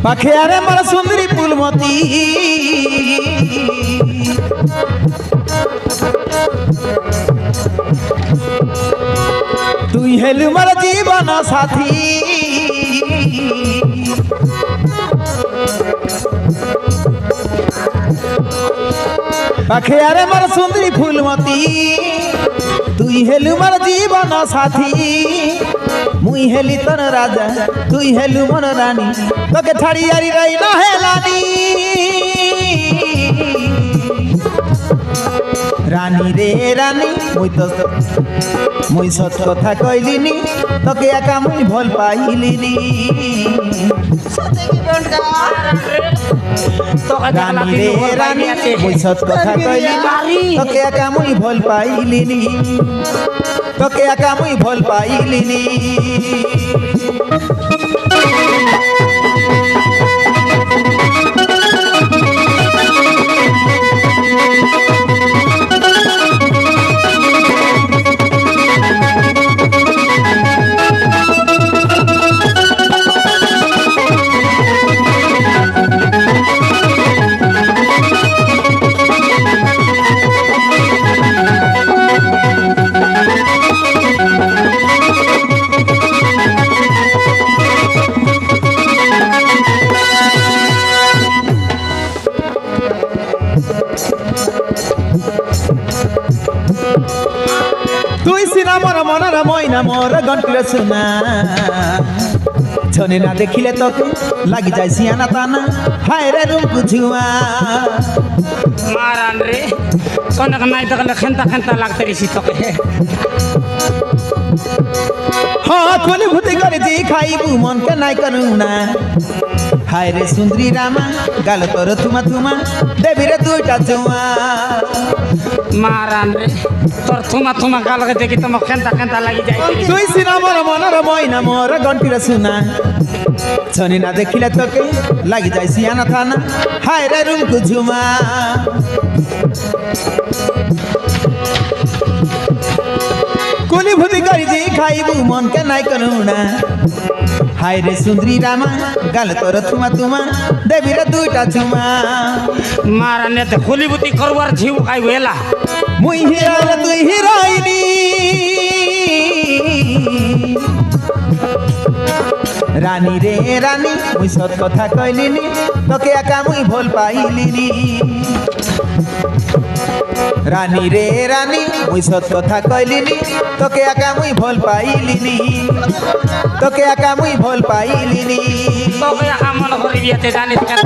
পাখে আরে আমার সুন্দরী ফুলমতি তুই হেলু মোর জীবন সাথী পাখে আরে আমার সুন্দরী ফুলমতি তুই হেলু মোর জীবন সাথী মুই হেলি তোর রাজা তুই হেলু মোর রানী তোকে ছাড়ি আরি রাই না হেলানি রানী রে রানী মুই সত কথা কইলিনি তোকে একা মুই ভাল পাইলিনি রানী রে রানী মুই সত কথা কইলিনি তোকে একা মুই ভাল পাইলিনি তোকে একা মুই ভাল পাইলিনি তুই সিনা মোর মনের ময়না মোর গন্টলে সোনা ছনে না দেখিলে তোকে লাগি যায় সিয়ানা তানা হায় রে রূপ ঝুয়া মারান রে কনক নাই দেখলে খেন্তা খেন্তা লাগতে রিসি তোকে হ্যাঁ কোন ভূতি করে যে খাইবু মনকে নাই করু না হায় রে সুন্দরী রামা গাল তোর থুমা থুমা দেবী রে দুইটা চুমা মারান রে তোর থুমা থুমা গালকে দেখি তোমার খেন্তা খেন্তা লাগি যায় তুই সিনা মোর মনের ময়না মোর গন্টলে সোনা ছনে না দেখিলে তোকে লাগি যায় সিয়ানা থানা হায় রে রূপ ঝুমা কুলি ভূতি করি যে খাইবু মনকে নাই করু না হায় রে সুন্দরী রামা গাল তোর থুমা থুমা দেবী রে দুইটা চুমা মারান এতে খুলিবুতি করবার ঝিউ খাইব এলা মুই হিরো রে তুই হিরোইনি রানী রে রানী মুই সত কথা কইলিনি তোকে একা মুই ভাল পাইলিনি রানী রে রানী মুই সত কথা কইলিনি তোকে একা মুই ভাল পাইলিনি তোকে একা মুই ভাল পাইলিনি তোকে একা মন করি বিয়েতে জানিস কেন